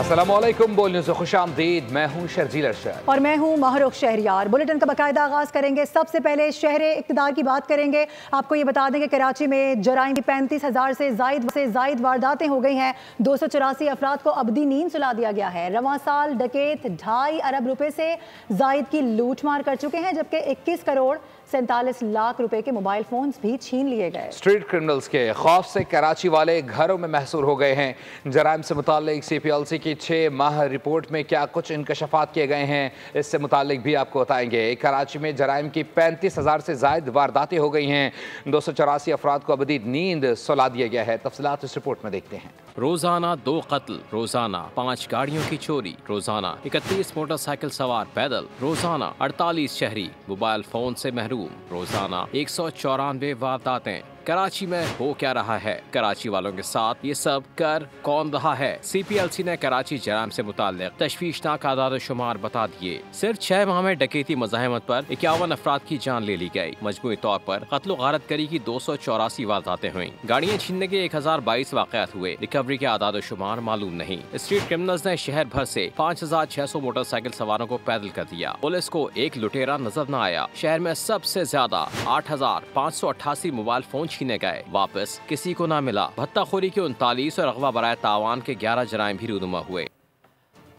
अस्सलामुअलैकुम, बोल न्यूज़ खुशामदीद। मैं हूं शर्जील अरशद और मैं हूं महरुख शहरियार। बुलेटिन का बाकायदा आगाज़ करेंगे। सबसे पहले शहर इक़्तिदार की बात करेंगे। आपको ये बता दें कि कराची में जराइम की 35,000 से जायद वारदातें हो गई हैं। 284 अफराद को अबदी नींद सुला दिया गया है। रवां साल डकैत 2.5 अरब रुपए से जायद की लूट मार कर चुके हैं, जबकि 21 करोड़ 47 लाख रुपए के मोबाइल फोन्स भी छीन लिए गए। स्ट्रीट क्रिमिनल्स के खौफ से कराची वाले घरों में महसूर हो गए हैं। जराइम से मुताल्लिक CPLC की 6 माह रिपोर्ट में क्या कुछ इंकशाफात किए गए हैं, इससे मुताल्लिक भी आपको बताएंगे। कराची में जराइम की 35,000 से जायद वारदातें हो गई हैं। 284 अफराद को अबदी नींद सुला दिया गया है। तफसीलात इस रिपोर्ट में देखते हैं। रोजाना 2 कत्ल, रोजाना 5 गाड़ियों की चोरी, रोजाना 31 मोटरसाइकिल सवार पैदल, रोजाना 48 शहरी मोबाइल फोन से महरूम, रोजाना 194 वारदातें। कराची में हो क्या रहा है? कराची वालों के साथ ये सब कर कौन रहा है? CPLC ने कराची जराइम से मुताल्लिक तशवीशनाक आदाद शुमार बता दिए। सिर्फ 6 माह में डकैती मज़ाहमत पर 51 अफराद की जान ले ली गई। मजमूई तौर पर कत्ल गारत करी की 284 वारदातें हुई। गाड़ियाँ छीनने के 1022 वाक़यात हुए। रिकवरी के आदाद शुमार मालूम नहीं। स्ट्रीट क्रिमिनल्स ने शहर भर से 5,600 मोटरसाइकिल सवारों को पैदल कर दिया। पुलिस को एक लुटेरा नजर न आया। शहर में सबसे ज्यादा 8,588 मोबाइल फोन छीने गए, वापस किसी को ना मिला। भत्ताखोरी के 39 और अगवा बराए तावान के 11 जराइम भी रूनुमा हुए।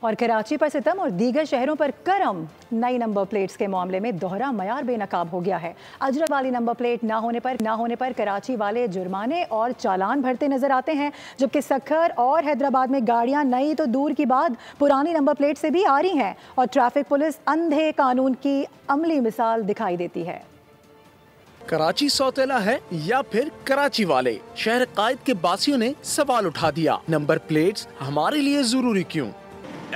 और कराची पर सितम और दीगर शहरों पर करम। नई नंबर प्लेट्स के मामले में दोहरा मयार बेनकाब हो गया है। अजरक वाली नंबर प्लेट ना होने पर कराची वाले जुर्माने और चालान भरते नजर आते हैं, जबकि सक्खर और हैदराबाद में गाड़ियां नई तो दूर की बात पुरानी नंबर प्लेट से भी आ रही हैं और ट्रैफिक पुलिस अंधे कानून की अमली मिसाल दिखाई देती है। कराची सौतेला है या फिर कराची वाले? शहर कायद के बासियों ने सवाल उठा दिया, नंबर प्लेट्स हमारे लिए जरूरी क्यों?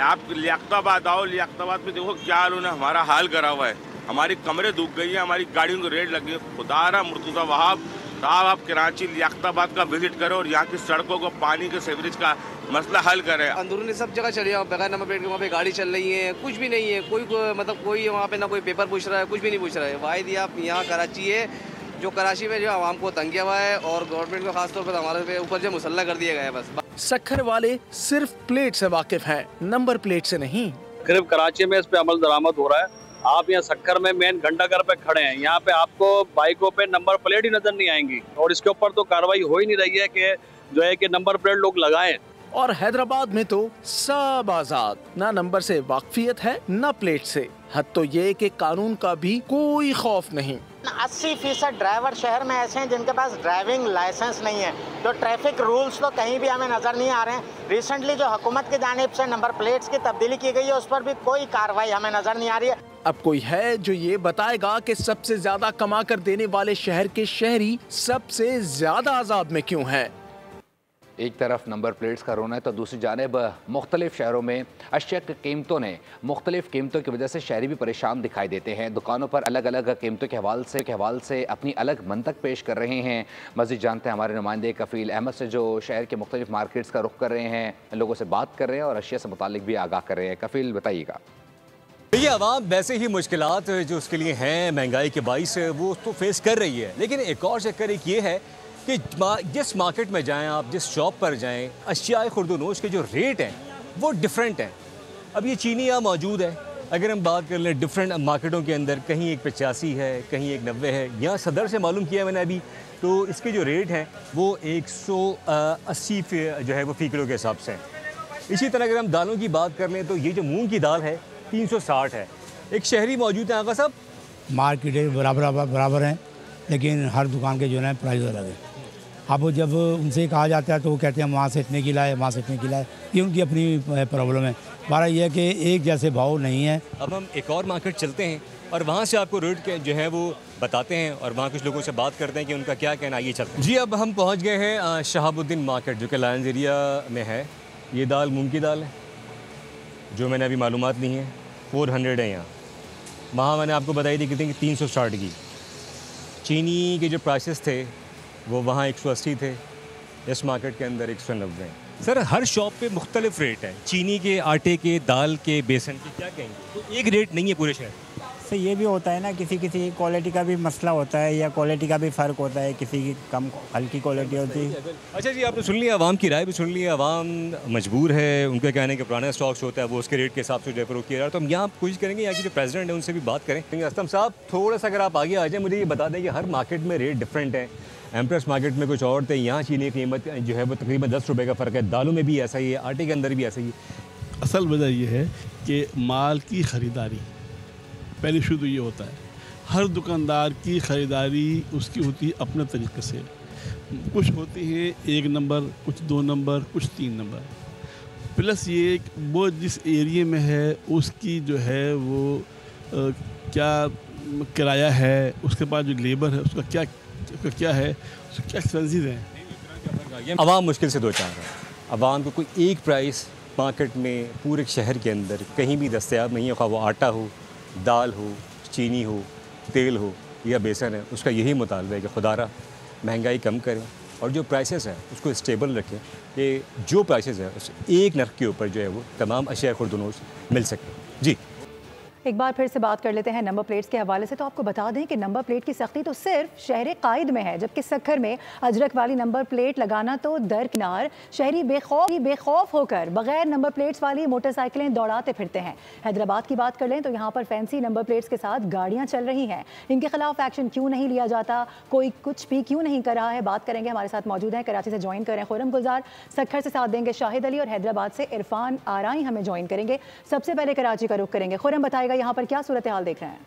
आप लियाकताबाद आओ, लियाकताबाद में देखो क्या उन्होंने हमारा हाल करा हुआ है। हमारी कमरे दुख गई है, हमारी गाड़ियों को रेड लगी है। खुदारा मुर्तज़ा वहाब साहब, आप कराची लियाकताबाद का विजिट करो और यहाँ की सड़कों को, पानी के सीवरेज का मसला हल करें। अंदरूनी सब जगह चले जाओ, बगैर नंबर प्लेट के वहाँ पे गाड़ी चल रही है, कुछ भी नहीं है। कोई वहाँ पे ना कोई पेपर पूछ रहा है, कुछ भी नहीं पूछ रहा है। वाहिद आप यहाँ कराची है जो कराची में जो आवाम को तंग किया हुआ है और गवर्नमेंट को खासतौर पर हमारे ऊपर जो मुसल्ला कर दिया गया है। बस सक्खर वाले सिर्फ प्लेट से वाकिफ हैं, नंबर प्लेट से नहीं। सिर्फ कराची में इस पे अमल दरामद हो रहा है। आप यहाँ सक्खर में मेन घंटाघर पे खड़े हैं, यहाँ पे आपको बाइकों पे नंबर प्लेट ही नजर नहीं आएंगी और इसके ऊपर तो कार्रवाई हो ही नहीं रही है कि जो है कि नंबर प्लेट लोग लगाएं। और हैदराबाद में तो सब आजाद, ना नंबर से वाकफियत है ना प्लेट से। हद तो ये कि कानून का भी कोई खौफ नहीं। 80% ड्राइवर शहर में ऐसे हैं जिनके पास ड्राइविंग लाइसेंस नहीं है। तो ट्रैफिक रूल्स तो कहीं भी हमें नजर नहीं आ रहे हैं। रिसेंटली जो हुकूमत की जानिब से नंबर प्लेट्स की तब्दीली की गई है, उस पर भी कोई कार्रवाई हमें नजर नहीं आ रही है। अब कोई है जो ये बताएगा कि सबसे ज्यादा कमा कर देने वाले शहर के शहरी सबसे ज्यादा आजाद में क्यों है? एक तरफ नंबर प्लेट्स का रोना है तो दूसरी जानिब मुख्तलिफ शहरों में अशिया की कीमतों ने मुख्तलिफ कीमतों की वजह से शहरी भी परेशान दिखाई देते हैं। दुकानों पर अलग अलग कीमतों के हवाले से अपनी अलग मंतक पेश कर रहे हैं। मज़ीद जानते हैं हमारे नुमाइंदे कफ़ील अहमद से, जो शहर के मुख्तलिफ मार्केट्स का रुख कर रहे हैं, लोगों से बात कर रहे हैं और अशिया से मुतालिक भी आगाह कर रहे हैं। कफ़ील बताइएगा। देखिए, आवाम वैसे ही मुश्किलात जो उसके लिए हैं महंगाई के बाइस वो तो फेस कर रही है, लेकिन एक और चक्कर एक ये है कि जिस मार्केट में जाएं आप, जिस शॉप पर जाएं, अशियाए खुर्दनोश के जो रेट हैं वो डिफरेंट हैं। अब ये चीनी यहाँ मौजूद है, अगर हम बात कर लें डिफरेंट मार्केटों के अंदर, कहीं एक 85 है, कहीं एक 90 है। यहाँ सदर से मालूम किया मैंने अभी, तो इसके जो रेट हैं वो 180 जो है वो फ़ी किलो के हिसाब से हैं। इसी तरह अगर हम दालों की बात कर लें तो ये जो मूंग की दाल है 360 है। एक शहरी मौजूद है आगा साहब। मार्केट बराबर हैं, लेकिन हर दुकान के जो है प्राइस अलग है। अब जब उनसे कहा जाता है तो वो कहते हैं वहाँ से इतने की लाए, वहाँ से इतने की लाए। ये उनकी अपनी प्रॉब्लम है। हमारा ये है कि एक जैसे भाव नहीं है। अब हम एक और मार्केट चलते हैं और वहाँ से आपको रेट के जो है वो बताते हैं और वहाँ कुछ लोगों से बात करते हैं कि उनका क्या कहना। ये चलते हैं जी। अब हम पहुँच गए हैं शहाबुद्दीन मार्केट, जो कि लायंस एरिया में है। ये दाल मूँग की दाल है जो मैंने अभी मालूमात ली हैं, 400 है यहाँ। वहाँ मैंने आपको बताई थी कितनी, 360 की। चीनी के जो प्राइसेस थे वो वहाँ 180 थे, इस मार्केट के अंदर 190। सर, हर शॉप पे मुख्तलिफ रेट हैं, चीनी के, आटे के, दाल के, बेसन के, क्या कहेंगे? तो एक रेट नहीं है पूरे शहर। इससे ये भी होता है ना, किसी किसी क्वालिटी का भी मसला होता है या क्वालिटी का भी फ़र्क होता है, किसी की कम हल्की क्वालिटी होती है। अच्छा जी, आपने सुन लिया, आवाम की राय भी सुन ली, आवाम मजबूर है, उनका कहना है कि पुराना स्टॉक्स होता है वो उसके रेट के हिसाब से जो है फरोख्त किया जा रहा है। तो हम यहाँ कोशिश करेंगे, यहाँ की जो प्रेसिडेंट है उनसे भी बात करें। असलम साहब, थोड़ा सा अगर आप आगे आ जाए, मुझे ये बता दें कि हर मार्केट में रेट डिफरेंट है। एम्प्रेस मार्केट में कुछ और थे, यहाँ चीनी की कीमत जो है वो तकरीबन 10 रुपये का फ़र्क है, दालों में भी ऐसा ही है, आटे के अंदर भी ऐसा ही है। असल वजह यह है कि माल की ख़रीदारी पहले शुरू ये होता है, हर दुकानदार की ख़रीदारी उसकी होती है अपने तरीके से। कुछ होती है 1 नंबर, कुछ 2 नंबर, कुछ 3 नंबर। प्लस ये वो जिस एरिया में है उसकी जो है वो क्या किराया है, उसके बाद जो लेबर है उसका क्या है, उसका क्या एक्सपेंसिव है। आवाम मुश्किल से दो चार है, आवाम को कोई एक प्राइस मार्केट में पूरे शहर के अंदर कहीं भी दस्तयाब नहीं है, खा वो आटा हो, दाल हो, चीनी हो, तेल हो या बेसन है। उसका यही मुतालबा है कि खुदारा महंगाई कम करें और जो प्राइसेस है उसको स्टेबल रखें, कि जो प्राइसेस है उस एक नर्ख के ऊपर जो है वो तमाम अशिया खुर्दनोश मिल सके। जी, एक बार फिर से बात कर लेते हैं नंबर प्लेट्स के हवाले से। तो आपको बता दें कि नंबर प्लेट की सख्ती तो सिर्फ शहर कायद में है, जबकि सक्खर में अजरक वाली नंबर प्लेट लगाना तो दरकिनार। शहरी बेखौफ होकर बगैर नंबर प्लेट्स वाली मोटरसाइकिलें दौड़ाते फिरते हैं। हैदराबाद की बात कर लें तो यहाँ पर फैंसी नंबर प्लेट्स के साथ गाड़ियाँ चल रही हैं। इनके खिलाफ एक्शन क्यों नहीं लिया जाता, कोई कुछ भी क्यों नहीं कर रहा है, बात करेंगे। हमारे साथ मौजूद हैं, कराची से ज्वाइन करें खुर्रम गुलजार, सक्खर से साथ देंगे शाहिद अली और हैदराबाद से इरफान आराई हमें ज्वाइन करेंगे। सबसे पहले कराची का रुख करेंगे। खुर्रम, बताएगा यहाँ पर क्या सूरत हाल देख रहे हैं?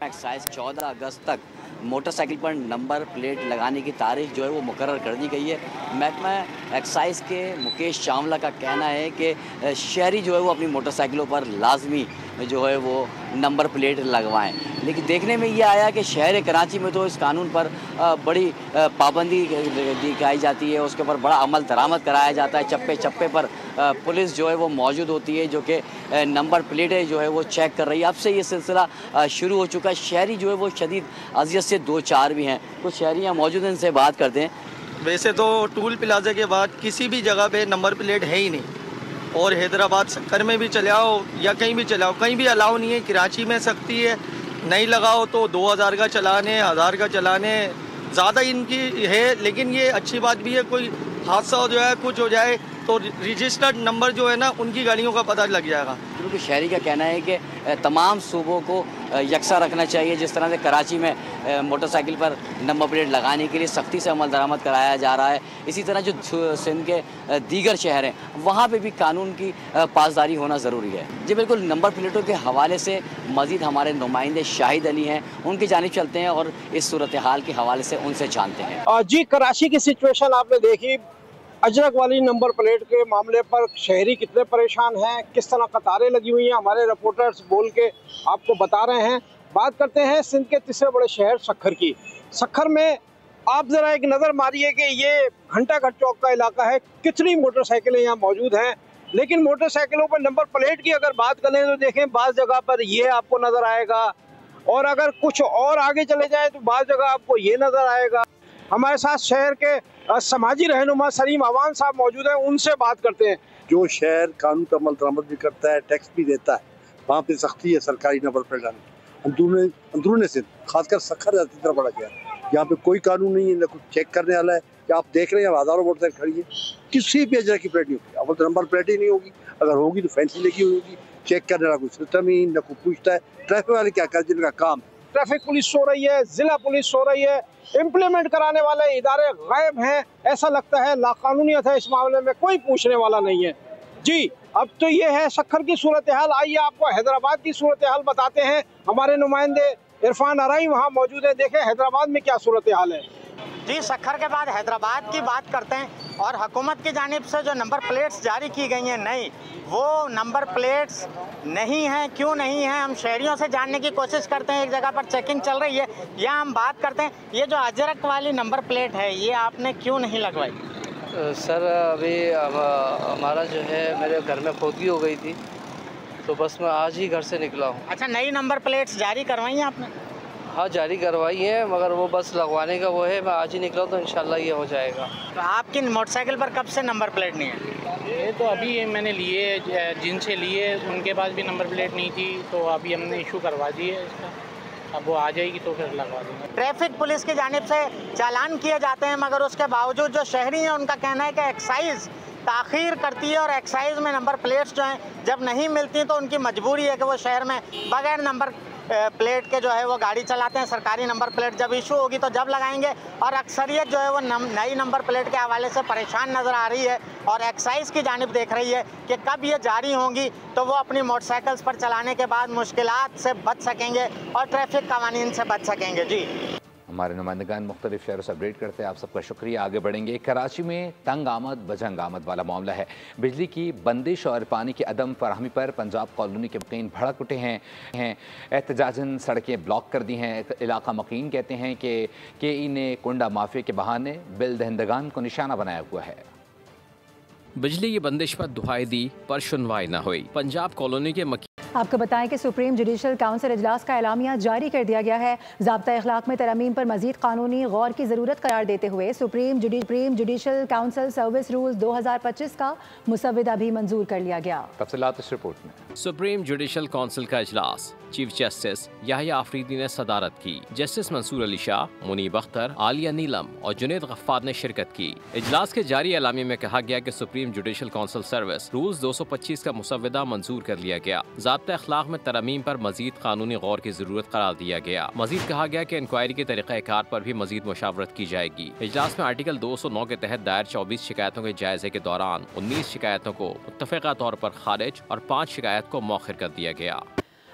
एक्साइज 14 अगस्त तक मोटरसाइकिल पर नंबर प्लेट लगाने की तारीख जो है वो मुकर्रर कर दी गई है। महकमा एक्साइज के मुकेश चावला का कहना है कि शहरी जो है वो अपनी मोटरसाइकिलों पर लाजमी जो है वो नंबर प्लेट लगवाएं। लेकिन देखने में ये आया कि शहर कराची में तो इस कानून पर बड़ी पाबंदी दिखाई जाती है, उसके ऊपर बड़ा अमल दरामद कराया जाता है। चप्पे चप्पे पर पुलिस जो है वो मौजूद होती है, जो कि नंबर प्लेटें जो है वो चेक कर रही है। अब से ये सिलसिला शुरू हो चुका है। शहरी जो है वो शदीद अजियत से दो चार भी हैं। कुछ शहरी यहाँ मौजूद हैं, इनसे बात करते हैं। वैसे तो टूल प्लाजा के बाद किसी भी जगह पे नंबर प्लेट है ही नहीं, और हैदराबाद सक्खर में भी चले आओ या कहीं भी चले आओ, कहीं भी अलाउ नहीं है। कराची में सख्ती है, नहीं लगाओ तो 2000 का चलाने, 1000 का चलाने, ज़्यादा इनकी है। लेकिन ये अच्छी बात भी है, कोई हादसा हो जाए, कुछ हो जाए तो रजिस्टर्ड नंबर जो है ना उनकी गाड़ियों का पता लग जाएगा। क्योंकि शहरी का कहना है कि तमाम सूबों को यकसा रखना चाहिए। जिस तरह से कराची में मोटरसाइकिल पर नंबर प्लेट लगाने के लिए सख्ती से अमल दरामद कराया जा रहा है, इसी तरह जो सिंध के दीगर शहर हैं वहाँ पे भी कानून की पासदारी होना ज़रूरी है। जी बिल्कुल, नंबर प्लेटों के हवाले से मज़ीद हमारे नुमाइंदे शाहिद अली हैं, उनकी जानिब चलते हैं और इस सूरत हाल के हवाले से उनसे जानते हैं। जी, कराची की सिचुएशन आपने देखी। अजरक वाली नंबर प्लेट के मामले पर शहरी कितने परेशान हैं, किस तरह कतारें लगी हुई हैं, हमारे रिपोर्टर्स बोल के आपको बता रहे हैं। बात करते हैं सिंध के तीसरे बड़े शहर सक्खर की। सक्खर में आप ज़रा एक नज़र मारिए कि ये घंटाघर चौक का इलाका है, कितनी मोटरसाइकिलें यहाँ मौजूद हैं। लेकिन मोटरसाइकिलों पर नंबर प्लेट की अगर बात करें तो देखें बाज़ जगह पर ये आपको नज़र आएगा, और अगर कुछ और आगे चले जाए तो बाज़ जगह आपको ये नज़र आएगा। हमारे साथ शहर के समाजी रहनुमा सलीम अवान साहब मौजूद हैं, उनसे बात करते हैं। जो शहर कानून का अमल दरामद भी करता है, टैक्स भी देता है, वहाँ पे सख्ती है सरकारी नंबर प्लेट लगाने। अंदरूनी से खासकर सक्खर इतना बड़ा शहर, यहाँ पे कोई कानून नहीं है, ना कुछ चेक करने वाला है। क्या आप देख रहे हैं हज़ारों मोटरसाइकिल खड़ी है, किसी भी अजरा की प्लेट नहीं होगी, अव्वल तो नंबर प्लेट ही नहीं होगी, अगर होगी तो फैंसी लगी हुई होगी। चेक करने वाला कोई सिस्टम ही न कोई पूछता है। ट्रैफिक वाले क्या कर, जिनका काम ट्रैफिक पुलिस सो रही है, जिला पुलिस सो रही है, इम्प्लीमेंट कराने वाले इदारे गायब हैं। ऐसा लगता है लाकानूनियत है इस मामले में, कोई पूछने वाला नहीं है। जी, अब तो ये है सक्खर की सूरत हाल। आइए आपको हैदराबाद की सूरत हाल बताते हैं। हमारे नुमाइंदे इरफान आराई वहाँ मौजूद है, देखें हैदराबाद में क्या सूरत हाल है। जी, सक्खर के बाद हैदराबाद की बात करते हैं। और हुकूमत की जानिब से जो नंबर प्लेट्स जारी की गई हैं नई, वो नंबर प्लेट्स नहीं हैं। क्यों नहीं हैं, हम शहरियों से जानने की कोशिश करते हैं। एक जगह पर चेकिंग चल रही है, यहाँ हम बात करते हैं। ये जो अजरक वाली नंबर प्लेट है, ये आपने क्यों नहीं लगवाई? सर, अभी हमारा जो है मेरे घर में खोदगी हो गई थी, तो बस मैं आज ही घर से निकला हूँ। अच्छा, नई नंबर प्लेट्स जारी करवाई हैं आपने? हाँ जारी करवाई है, मगर वो बस लगवाने का वो है। मैं आज ही निकला तो इंशाल्लाह ये हो जाएगा। तो आपकी मोटरसाइकिल पर कब से नंबर प्लेट नहीं है? ये तो अभी मैंने लिए, जिनसे लिए उनके पास भी नंबर प्लेट नहीं थी, तो अभी हमने इशू करवा दी है इसका। अब वो आ जाएगी तो फिर लगवा देंगे। ट्रैफिक पुलिस की जानिब से चालान किए जाते हैं, मगर उसके बावजूद जो शहरी हैं उनका कहना है कि एक्साइज ताख़ीर करती है और एक्साइज में नंबर प्लेट्स जो हैं जब नहीं मिलती तो उनकी मजबूरी है कि वो शहर में बगैर नंबर प्लेट के जो है वो गाड़ी चलाते हैं। सरकारी नंबर प्लेट जब इशू होगी तो जब लगाएंगे, और अक्सरियत जो है वो नई नंबर प्लेट के हवाले से परेशान नज़र आ रही है और एक्साइज की जानिब देख रही है कि कब ये जारी होंगी तो वो अपनी मोटरसाइकिल्स पर चलाने के बाद मुश्किलात से बच सकेंगे और ट्रैफिक कवानीन से बच सकेंगे। जी, हमारे नुमाइंदगान मुख्तलिफ शहरों से अपडेट करते हैं। आप सबका शुक्रिया। आगे बढ़ेंगे। कराची में तंग आमद बजंग आमद वाला मामला है। बिजली की बंदिश और पानी की अदम फराहमी पर पंजाब कॉलोनी के मकीन भड़क उठे हैं। एहतजाजन सड़कें ब्लॉक कर दी हैं। इलाका मकीन कहते हैं कि इन्हें कुंडा माफिया के बहाने बिल दहंदगान को निशाना बनाया हुआ है। बिजली की बंदिश पर दुहाई दी पर सुनवाई न हुई। पंजाब कॉलोनी के आपको बताएं कि सुप्रीम जुडिशल काउंसिल इजलास का एलामिया जारी कर दिया गया है। ज़ाब्ता अखलाक में तरमीम पर मजीद कानूनी गौर की ज़रूरत करार देते हुए supreme judicial council service rules 2025 का मुसव्वदा भी मंजूर कर लिया गया। तफसीलात इस रिपोर्ट में। सुप्रीम जुडिशल काउंसिल का इजलास चीफ जस्टिस याहिया आफरीदी ने सदारत की। जस्टिस मंसूर अली शाह, मुनीब अख्तर, आलिया नीलम और जुनेद गफ्फार ने शिरकत की। इजलास के जारी एलामिया में कहा गया कि supreme judicial council service rules 225 का मुसव्वदा मंजूर कर लिया गया। ज़ाब्ता अखलाक में तरमीम पर मजीद कानूनी गौर की जरूरत करार दिया गया। मजीद कहा गया कि इंक्वायरी के तरीक़ाकार पर भी मजीद मुशावरत की जाएगी। इजलास में आर्टिकल 209 के तहत दायर 24 शिकायतों के जायजे के दौरान 19 शिकायतों को मुत्तफ़िक़ा तौर पर खारिज और 5 शिकायत को मौखिर कर दिया गया।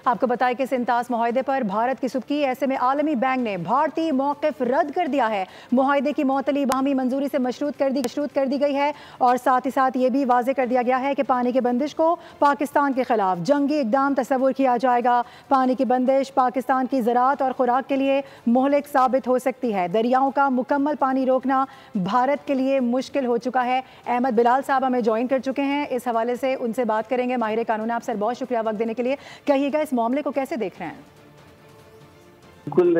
आपको बताएं कि सिंतास मुआहदे पर भारत की सुबकी, ऐसे में आलमी बैंक ने भारतीय मौक़िफ़ रद्द कर दिया है। मुआहदे की मुअत्तली बाहमी मंजूरी से मशरूत कर दी गई है और साथ ही साथ ये भी वाज़ेह कर दिया गया है कि पानी की बंदिश को पाकिस्तान के खिलाफ जंगी इक़दाम तस्वुर किया जाएगा। पानी की बंदिश पाकिस्तान की ज़राअत और खुराक के लिए मुहलिक साबित हो सकती है। दरियाओं का मुकम्मल पानी रोकना भारत के लिए मुश्किल हो चुका है। अहमद बिलाल साहब हमें ज्वाइन कर चुके हैं, इस हवाले से उनसे बात करेंगे। माहिर कानून, आप सर बहुत शुक्रिया वक्त देने के लिए। कहिएगा इस मामले को कैसे देख रहे हैं? बिल्कुल,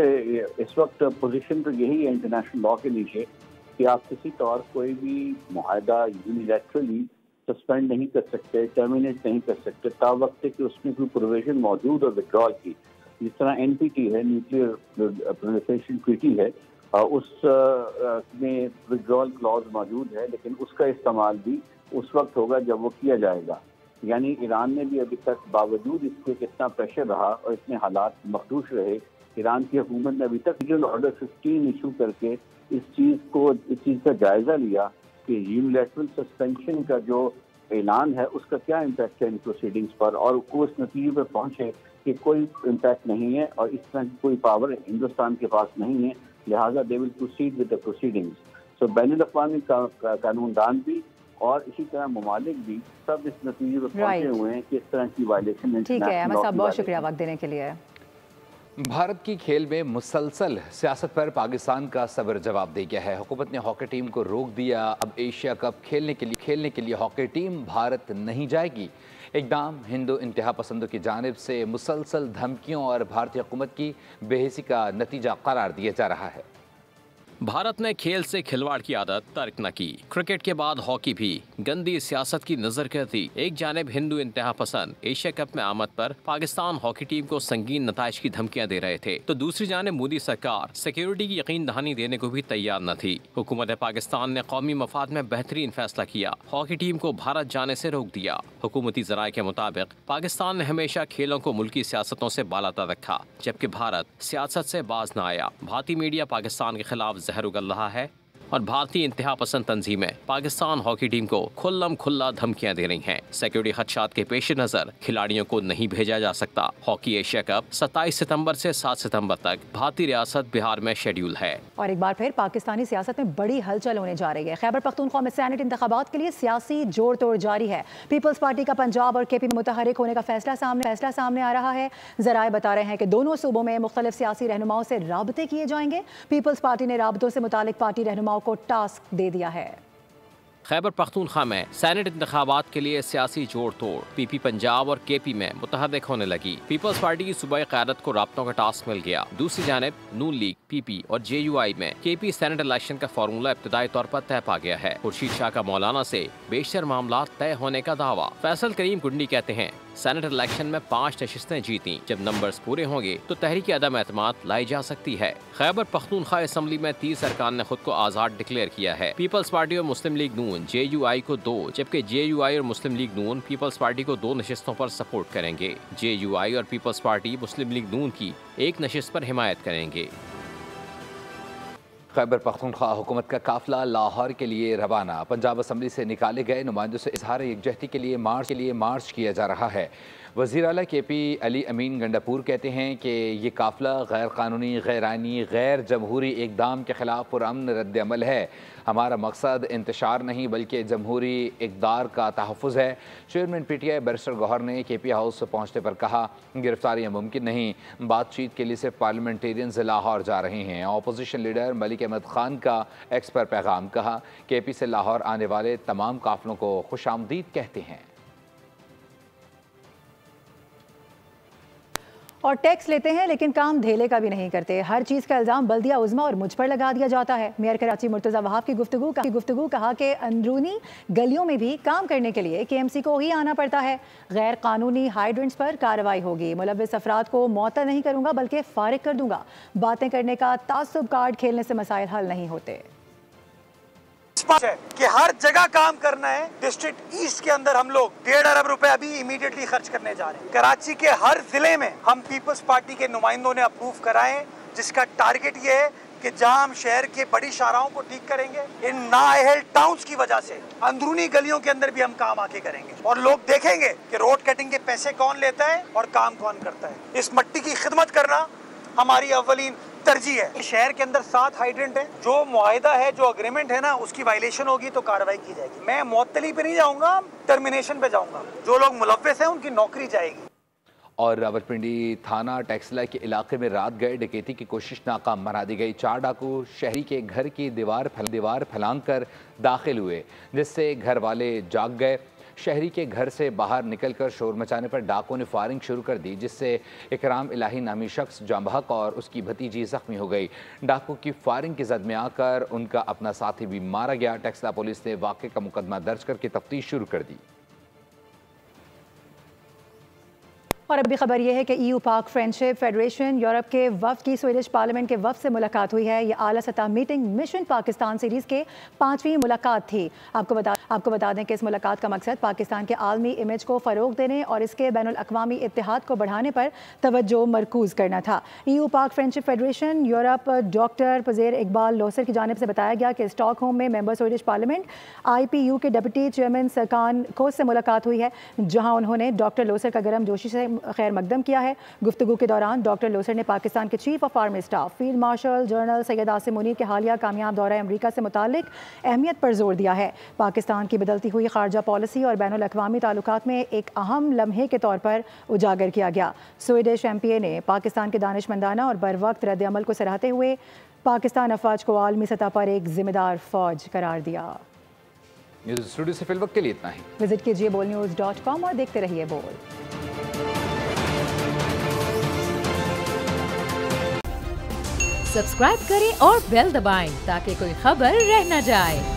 इस वक्त पोजीशन तो यही है इंटरनेशनल लॉ के नीचे कि आप किसी तौर कोई भी मुआहदा यूनिलैटरली सस्पेंड नहीं कर सकते, टर्मिनेट नहीं कर सकते ता वक्त कि उसमें कोई प्रोविजन मौजूद और विड्रॉल की। जिस तरह NPT है, न्यूक्लियर प्रोलिफरेशन ट्रीटी है, उस में विड्रॉल क्लॉज मौजूद है, लेकिन उसका इस्तेमाल भी उस वक्त होगा जब वो किया जाएगा। यानी ईरान ने भी अभी तक बावजूद इसके कितना प्रेशर रहा और इतने हालात मखदूश रहे, ईरान की हुकूमत ने अभी तक रीजनल ऑर्डर 15 इशू करके इस चीज़ का जायज़ा लिया कि यूनिलैटरल सस्पेंशन का जो ऐलान है उसका क्या इम्पैक्ट है इन प्रोसीडिंग्स पर, और वो इस नतीजे पर पहुँचे कि कोई इम्पैक्ट नहीं है और इस तरह की कोई पावर हिंदुस्तान के पास नहीं है, लिहाजा they will proceed with the proceedings. So बैनुल अक़वामी कानूनदान भी और इसी तरह ममालिक भी सब इस नतीजे पर पहुंचे हुए हैं कि इस तरह की वायलेशन। ठीक है अहमद साहब, बहुत शुक्रिया वक्त देने के लिए। भारत की खेल में मुसलसल सियासत पर पाकिस्तान का सब्र जवाब दे गया है। हुकूमत ने हॉकी टीम को रोक दिया। अब एशिया कप खेलने के लिए हॉकी टीम भारत नहीं जाएगी। इक़दाम हिंदू इंतहा पसंदों की जानिब से मुसलसल धमकियों और भारतीय हुकूमत की बेहिसी का नतीजा करार दिया जा रहा है। भारत ने खेल से खिलवाड़ की आदत तर्क न की। क्रिकेट के बाद हॉकी भी गंदी सियासत की नजर करती। एक जानिब हिंदू इंतहा पसंद एशिया कप में आमद पर पाकिस्तान हॉकी टीम को संगीन नताइज की धमकियां दे रहे थे, तो दूसरी जानिब मोदी सरकार सिक्योरिटी की यकीन दहानी देने को भी तैयार न थी। हुकूमत पाकिस्तान ने कौमी मफाद में बेहतरीन फैसला किया, हॉकी टीम को भारत जाने से रोक दिया। हुकूमती जराये के मुताबिक पाकिस्तान ने हमेशा खेलों को मुल्की सियासतों से बालातर रखा, जबकि भारत सियासत से बाज न आया। भारतीय मीडिया पाकिस्तान के खिलाफ जहर उगल रहा है और भारतीय इंतहा पसंद तंजीमें पाकिस्तान हॉकी टीम को खुल्लम खुल्ला धमकियां दे रही हैं। सिक्योरिटी खदशात के पेश नज़र खिलाड़ियों को नहीं भेजा जा सकता। हॉकी एशिया कप 27 सितंबर से 7 सितंबर तक भारतीय रियासत बिहार में शेड्यूल है। और एक बार फिर पाकिस्तानी सियासत में बड़ी हलचल होने जा रही है। खैबर पख्तूनख्वा में सेनेट इंतखाबात के लिए सियासी जोड़ तोड़ जारी है। पीपल्स पार्टी का पंजाब और KP में मुतहरिक होने का फैसला सामने आ रहा है। जराए बता रहे हैं कि दोनों सूबों में मुख्तलिफ सियासी रहनुमाओं से राबते किए जाएंगे। पीपल्स पार्टी ने राबतों से मुतालिक पार्टी रहनुमाओं को टास्क दे दिया है। खैबर पख्तूनख्वा में सेनेट इंतखाबात के लिए सियासी जोड़ तोड़, PP पंजाब और KP में मुतहर्रिक होने लगी। पीपल्स पार्टी की सूबाई क़यादत को राब्तों का टास्क मिल गया। दूसरी जानिब नून लीग, PP और JUI में KP सेनेट इलेक्शन का फार्मूला इब्तदाई तौर पर तय पा गया है। खुर्शीद शाह का मौलाना से बेशतर मामला तय होने का दावा। फैसल करीम गुंडी कहते हैं सेनेट इलेक्शन में 5 नशिस्तें जीती, जब नंबर्स पूरे होंगे तो तहरीक अदम एतमाद लाई जा सकती है। खैबर पख्तूनख्वा असम्बली में 30 अरकान ने खुद को आज़ाद डिक्लेयर किया है। पीपल्स पार्टी और मुस्लिम लीग नून JUI को 2, जबकि JUI और मुस्लिम लीग नून पीपल्स पार्टी को 2 नशिस्तों पर सपोर्ट करेंगे। JUI और पीपल्स पार्टी मुस्लिम लीग नून की 1 नशिस्त पर हिमायत करेंगे। खैबर पख्तूनख्वा हुकूमत का काफिला लाहौर के लिए रवाना। पंजाब असम्बली से निकाले गए नुमाइंदों से इजहार यकजहती के लिए मार्च किया जा रहा है। वज़ीर आला KP अली अमीन गंडापुर कहते हैं कि ये काफिला गैर कानूनी, गैर आइनी, गैर जमहूरी इक़दाम के ख़िलाफ़ पुरअमन रद्द अमल है। हमारा मकसद इंतशार नहीं बल्कि जमहूरी इक़दार का तहफ़्फ़ुज़ है। चेयरमैन PTI बैरिस्टर गौहर ने KP हाउस से पहुँचने पर कहा गिरफ्तारियाँ मुमकिन नहीं, बातचीत के लिए सिर्फ पार्लियामेंटेरियंस लाहौर जा रहे हैं। अपोजिशन लीडर मलिक अहमद खान का एक्स पर पैगाम, कहा KP से लाहौर आने वाले तमाम काफ़िलों को खुशामदीद कहते हैं। और टैक्स लेते हैं लेकिन काम धेले का भी नहीं करते। हर चीज़ का इल्ज़ाम बल्दिया उज़्मा और मुझ पर लगा दिया जाता है। मेयर कराची मुर्तज़ा वहाब की गुफ्तगू कहा कि अंदरूनी गलियों में भी काम करने के लिए KMC को ही आना पड़ता है। गैर कानूनी हाइड्रेंट्स पर कार्रवाई होगी। मुलव्विस अफराद को मुअत्तल नहीं करूँगा बल्कि फारिग कर दूँगा। बातें करने का तासुब कार्ड खेलने से मसाइल हल नहीं होते। कि हर जगह काम करना है। डिस्ट्रिक्ट ईस्ट के अंदर हम लोग 1.5 अरब रुपए अभी इमीडिएटली खर्च करने जा रहे हैं। कराची के हर जिले में हम पीपल्स पार्टी के नुमाइंदों ने अप्रूव कराए, जिसका टारगेट ये है कि जहां हम शहर के बड़ी शाहराहों को ठीक करेंगे, इन नाअहल टाउन्स की वजह से अंदरूनी गलियों के अंदर भी हम काम आके करेंगे और लोग देखेंगे कि रोड कटिंग के पैसे कौन लेता है और काम कौन करता है। इस मट्टी की खिदमत करना हमारी अव्वलीन तरजीह है। शहर के अंदर 7 हाइड्रेंट है। जो मुआहिदा है, जो अग्रीमेंट है ना, उसकी वायलेशन होगी तो कार्रवाई की जाएगी। मैं मुअत्तली पे नहीं जाऊंगा, टर्मिनेशन पे जाऊंगा। जो लोग मुलव्विस हैं उनकी नौकरी जाएगी। और रावलपिंडी थाना टैक्सला के इलाके में रात गए डकैती की कोशिश नाकाम बना दी गई। 4 डाकू शहरी के घर की दीवार फैलांग कर दाखिल हुए, जिससे घर वाले जाग गए। शहरी के घर से बाहर निकलकर शोर मचाने पर डाकुओं ने फायरिंग शुरू कर दी, जिससे इकराम इलाही नामी शख्स जाँ बहक और उसकी भतीजी जख्मी हो गई। डाकू की फायरिंग की जद में आकर उनका अपना साथी भी मारा गया। टैक्सला पुलिस ने वाक़े का मुकदमा दर्ज करके तफ्तीश शुरू कर दी। और अब भी खबर यह है कि EU Pak friendship federation Europe के वफ़द की स्वीडिश पार्लियामेंट के वफ़द से मुलाकात हुई है। ये आला सतह मीटिंग मिशन पाकिस्तान सीरीज़ के 5वीं मुलाकात थी। आपको बता दें कि इस मुलाकात का मकसद पाकिस्तान के आलमी इमेज को फ़रोग देने और इसके बैनुल अक़वामी इत्तेहाद को बढ़ाने पर तवज्जो मरकूज़ करना था। EU Pak friendship federation Europe doctor पज़ेर इकबाल लोसर की जानिब से बताया गया कि स्टॉकहोम में मेंबर स्वीडिश पार्लियामेंट IPU के डिप्टी चेयरमैन सरकान खोस से मुलाकात हुई है, जहाँ उन्होंने डॉक्टर लोसर का गर्म जोशी से खैर मकदम किया है। गुफ्तगू के दौरान डॉक्टर लोसर ने पाकिस्तान के chief of army staff field marshal general Syed Asim Munir के हालिया कामयाब दौरा अमरीका से मुतालिक अहमियत पर जोर दिया है। पाकिस्तान की बदलती हुई खारजा पॉलिसी और बैनुल अक़वामी ताल्लुकात में एक अहम लम्हे के तौर पर उजागर किया गया। स्वीडिश MPA ने पाकिस्तान के दानिशमंदाना और बर वक्त रद्द अमल को सराहते हुए पाकिस्तान अफवाज को आलमी सतह पर एक जिम्मेदार फौज करार दिया। न्यूज़ स्टूडियो से फिलवक्त के लिए इतना ही। विजिट कीजिए bolnews.com और देखते रहिए बोल। सब्सक्राइब करें और बेल दबाएं ताकि कोई खबर रह न जाए।